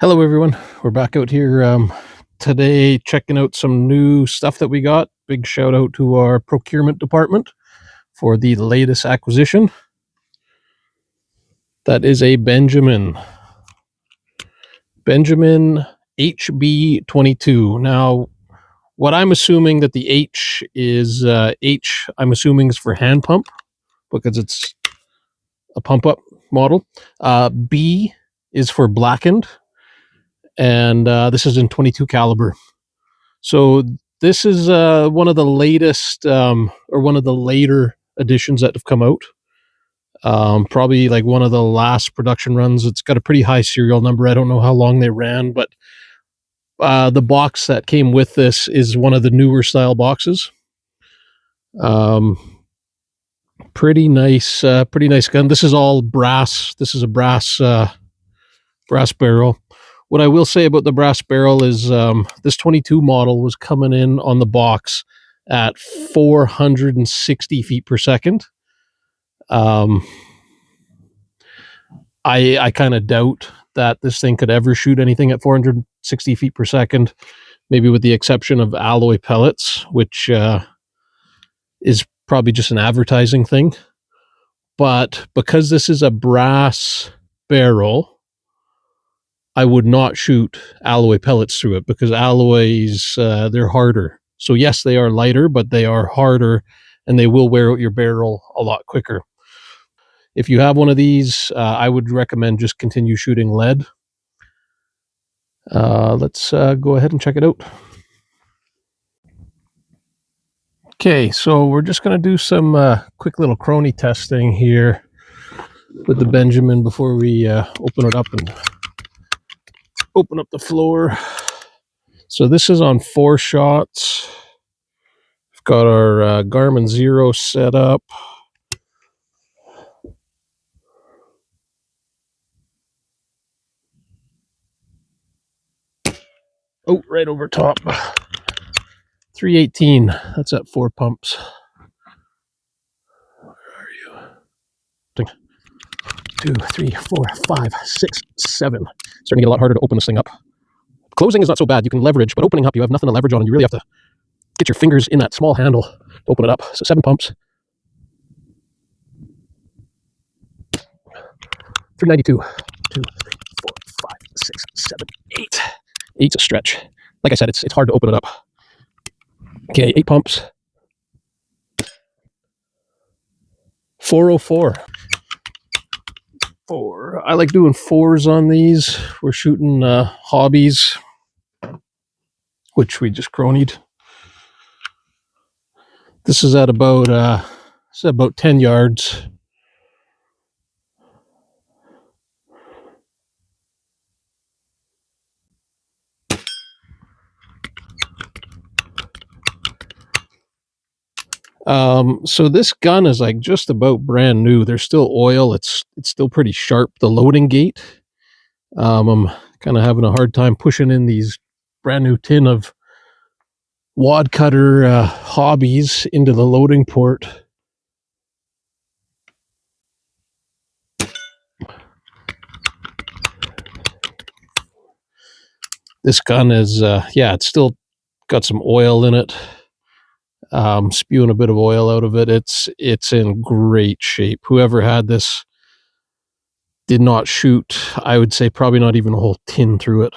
Hello, everyone. We're back out here today checking out some new stuff that we got. Big shout out to our procurement department for the latest acquisition. That is a Benjamin HB22. Now, what I'm assuming that the H is I'm assuming is for hand pump because it's a pump up model. B is for blackened, and this is in 22 caliber. So this is one of the latest or one of the later editions that have come out. Probably like one of the last production runs. It's got a pretty high serial number. I don't know how long they ran, but the box that came with this is one of the newer style boxes. Pretty nice gun. This is all brass. This is a brass barrel. What I will say about the brass barrel is this 22 model was coming in on the box at 460 feet per second. I kind of doubt that this thing could ever shoot anything at 460 feet per second, maybe with the exception of alloy pellets, which is probably just an advertising thing. But because this is a brass barrel, I would not shoot alloy pellets through it because alloys, they're harder. So yes, they are lighter, but they are harder and they will wear out your barrel a lot quicker. If you have one of these, I would recommend just continue shooting lead. Let's go ahead and check it out. Okay, so we're just going to do some quick little chrony testing here with the Benjamin before we open it up and open up the floor. So this is on 4 shots. We've got our Garmin Zero set up. Oh, right over top. 318. That's at 4 pumps. Where are you? 2, 3, 4, 5, 6, 7. Starting to get a lot harder to open this thing up. Closing is not so bad. You can leverage, but opening up, you have nothing to leverage on, and you really have to get your fingers in that small handle to open it up. So 7 pumps. 392. 2, 3, 4, 5, 6, 7, 8. 8's a stretch. Like I said, it's hard to open it up. Okay, 8 pumps. 404. 4. I like doing 4s on these. We're shooting hobbies, which we just chronied. This is at about 10 yards. So this gun is like just about brand new. There's still oil. It's still pretty sharp. The loading gate. I'm kind of having a hard time pushing in these brand new tin of wad cutter hobbies into the loading port. This gun is, yeah, it's still got some oil in it. Spewing a bit of oil out of it. It's in great shape. Whoever had this did not shoot, I would say, probably not even a whole tin through it.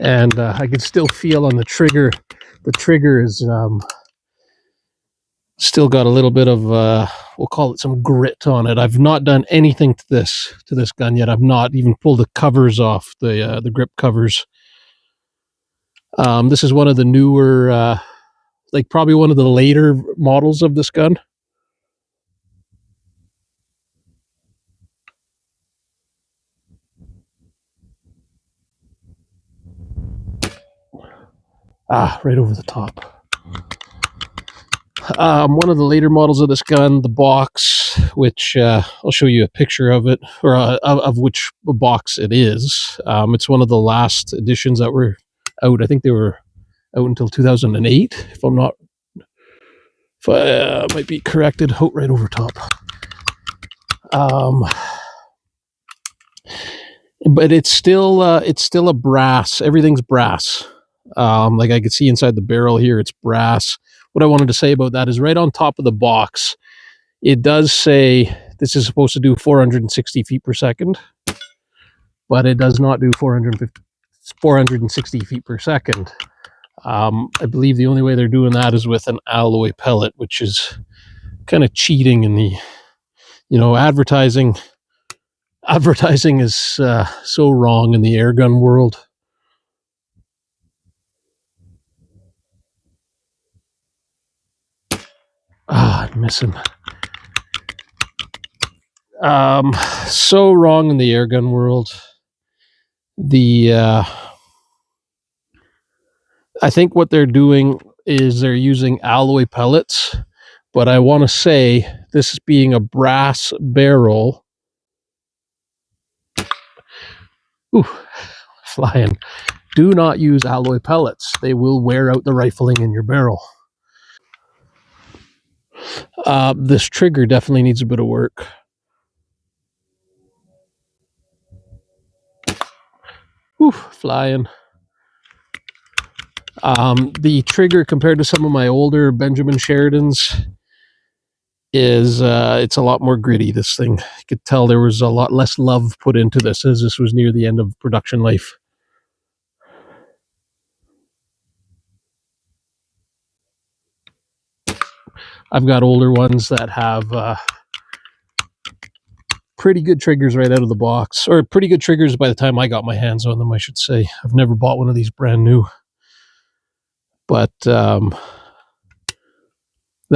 And I can still feel on the trigger is still got a little bit of we'll call it some grit on it. I've not done anything to this gun yet. I've not even pulled the covers off, the grip covers. This is one of the newer, like probably one of the later models of this gun. Right over the top. One of the later models of this gun, the box, which I'll show you a picture of it, or of which box it is. It's one of the last editions that were out. I think they were out until 2008, if I'm not, if I might be corrected. Oh, right over top. But it's still a brass. Everything's brass. Like I could see inside the barrel here, it's brass. What I wanted to say about that is right on top of the box, it does say this is supposed to do 460 feet per second, but it does not do 460 feet per second. I believe the only way they're doing that is with an alloy pellet, which is kind of cheating in the, advertising. Advertising is so wrong in the airgun world. I'm missing. So wrong in the airgun world. I think what they're doing is they're using alloy pellets, but I want to say this being a brass barrel. Ooh, flying. Do not use alloy pellets. They will wear out the rifling in your barrel. This trigger definitely needs a bit of work. Ooh, flying. The trigger compared to some of my older Benjamin Sheridans is it's a lot more gritty. This thing, you could tell there was a lot less love put into this as this was near the end of production life. I've got older ones that have pretty good triggers right out of the box, or pretty good triggers by the time I got my hands on them, I should say. I've never bought one of these brand new. But that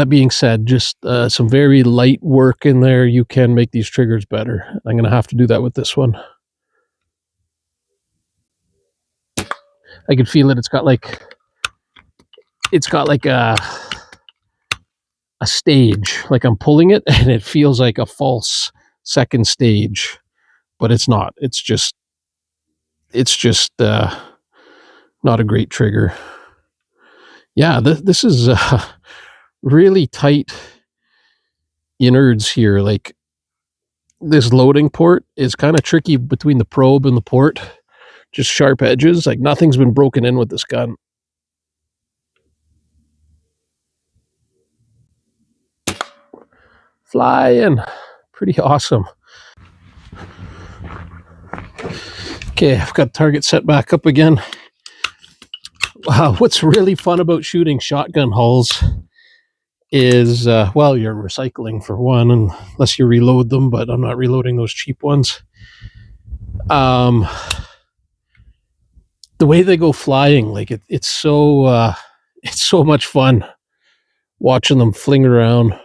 being said, just some very light work in there, you can make these triggers better. I'm going to have to do that with this one. I can feel it. It's got like a stage, like I'm pulling it and it feels like a false second stage, but it's not. It's just not a great trigger. Yeah, this is really tight innards here. Like this loading port is kind of tricky between the probe and the port. Just sharp edges. Like nothing's been broken in with this gun. Flying. Pretty awesome. Okay, I've got target set back up again. Wow, what's really fun about shooting shotgun hulls is, well, you're recycling for one, unless you reload them, but I'm not reloading those cheap ones. The way they go flying, like it's so much fun watching them fling around.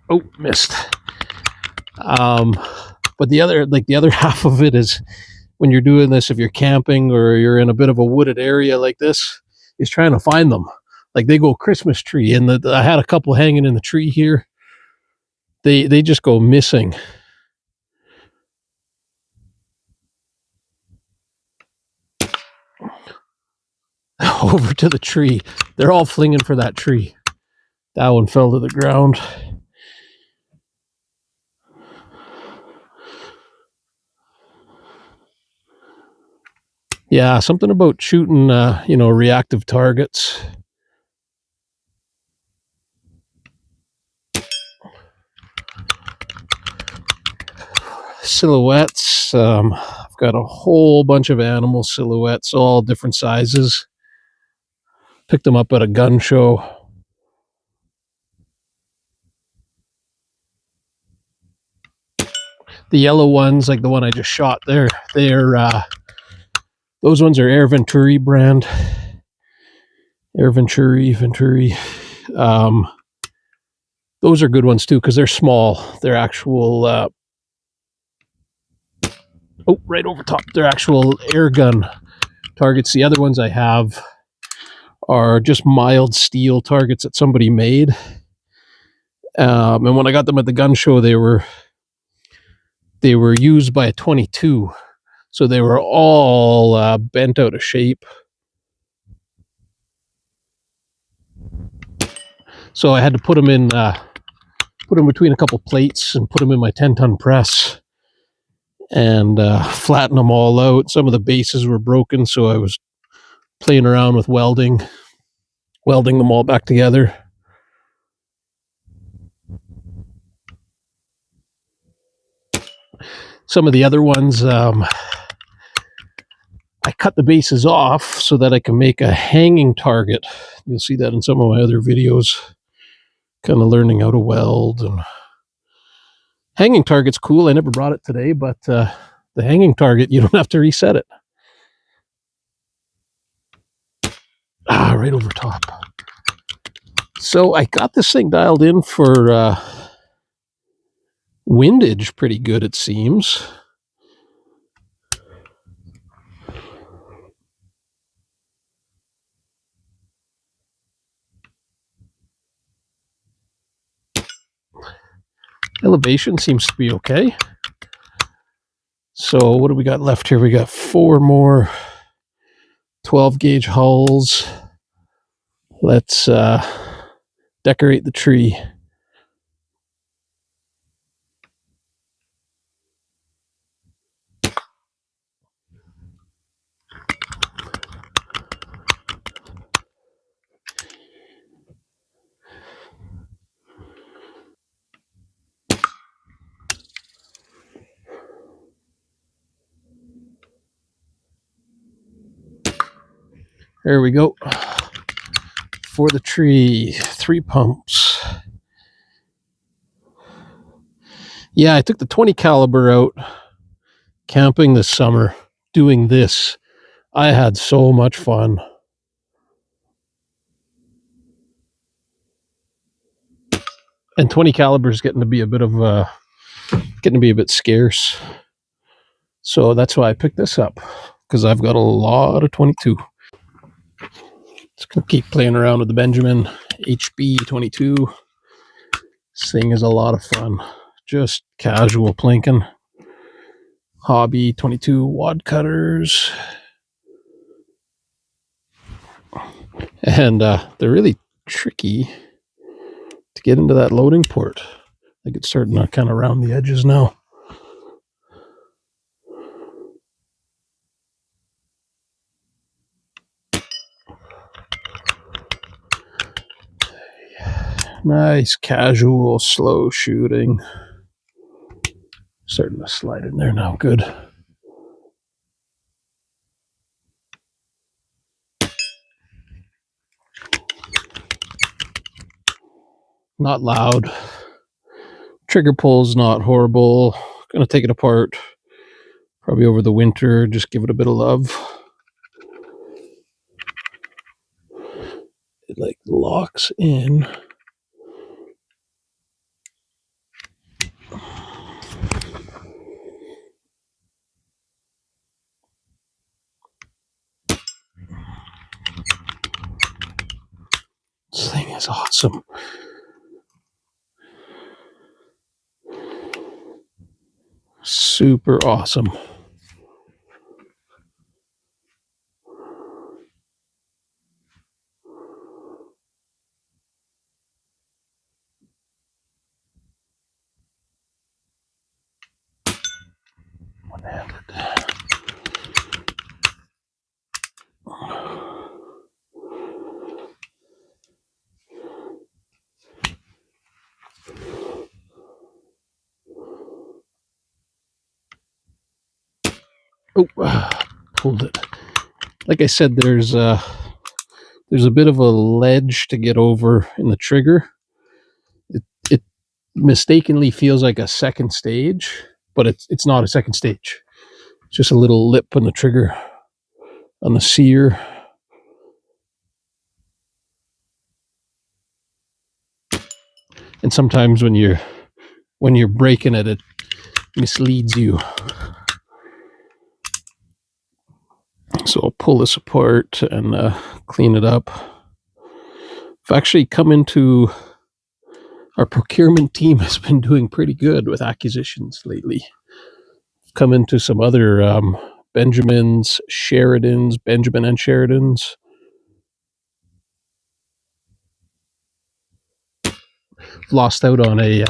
Oh, missed. But the other half of it is when you're doing this, if you're camping or you're in a bit of a wooded area like this, is trying to find them. Like they go Christmas tree, and I had a couple hanging in the tree here. They just go missing. Over to the tree. They're all flinging for that tree. That one fell to the ground. Yeah, something about shooting, reactive targets. Silhouettes. I've got a whole bunch of animal silhouettes, all different sizes. Picked them up at a gun show. The yellow ones, like the one I just shot there, those ones are Air Venturi brand. Air Venturi. Those are good ones too because they're small. They're actual. Right over top. They're actual air gun targets. The other ones I have are just mild steel targets that somebody made. And when I got them at the gun show, they were used by a 22. So they were all bent out of shape. So I had to put them in, between a couple plates and put them in my 10-ton press and flatten them all out. Some of the bases were broken, so I was playing around with welding them all back together. Some of the other ones, I cut the bases off so that I can make a hanging target. You'll see that in some of my other videos, kind of learning how to weld. And hanging target's cool. I never brought it today, but the hanging target, you don't have to reset it. Right over top. So I got this thing dialed in for windage pretty good, it seems. Elevation seems to be okay. So what do we got left here? We got 4 more 12 gauge hulls. Let's decorate the tree. There we go. For the tree, 3 pumps. Yeah, I took the 20 caliber out camping this summer doing this. I had so much fun. And 20 caliber is getting to be a bit scarce. So that's why I picked this up, because I've got a lot of 22. Just gonna keep playing around with the Benjamin HB22. This thing is a lot of fun. Just casual plinking. Hobby 22 wad cutters. And they're really tricky to get into that loading port. I think it's starting to kind of round the edges now. Nice, casual, slow shooting. Starting to slide in there now. Good. Not loud. Trigger pull's not horrible. Gonna take it apart probably over the winter. Just give it a bit of love. It like locks in. This thing is awesome. Super awesome. One-handed. Oh, pulled it. Like I said, there's a bit of a ledge to get over in the trigger. It mistakenly feels like a second stage, but it's not a second stage. It's just a little lip on the trigger, on the sear. And sometimes when you're breaking it, it misleads you. So I'll pull this apart and clean it up. I've actually come into our procurement team has been doing pretty good with acquisitions lately. Come into some other Benjamins, Sheridans, Benjamin and Sheridans. Lost out on a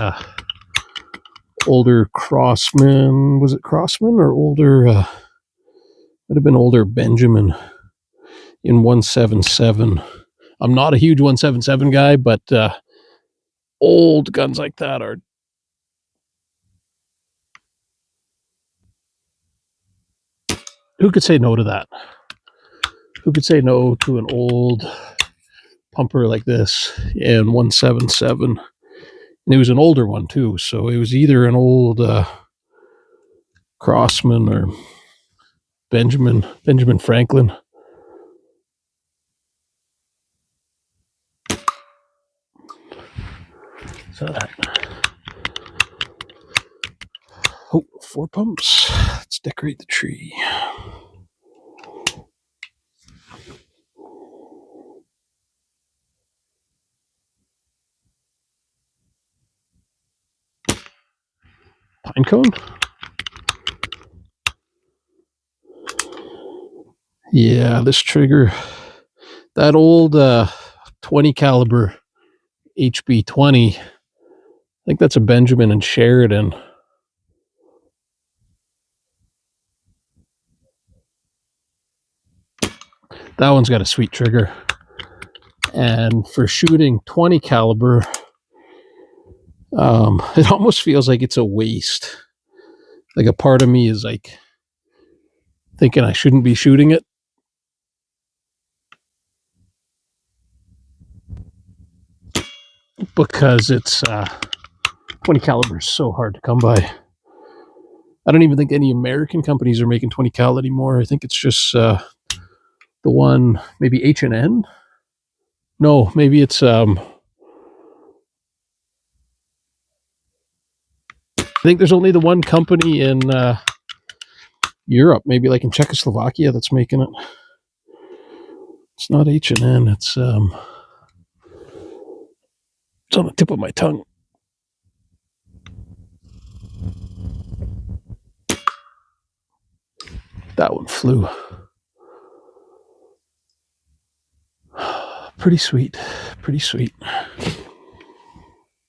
older Crossman. Was it Crossman or older? Might have been older Benjamin in 177. I'm not a huge 177 guy, but old guns like that are. Who could say no to that? Who could say no to an old pumper like this in 177? And it was an older one too, so it was either an old Crossman or Benjamin Franklin. So that. Oh, 4 pumps. Let's decorate the tree. Pine cone? Yeah, this trigger, that old 20 caliber HB20, I think that's a Benjamin and Sheridan. That one's got a sweet trigger. And for shooting 20 caliber, it almost feels like it's a waste. Like a part of me is like thinking I shouldn't be shooting it. Because it's 20 caliber is so hard to come by. I don't even think any American companies are making 20 cal anymore. I think it's just the one, maybe H9A. No, maybe it's I think there's only the one company in Europe, maybe like in Czechoslovakia, that's making it. It's not H9A. It's on the tip of my tongue. That one flew. Pretty sweet. Pretty sweet.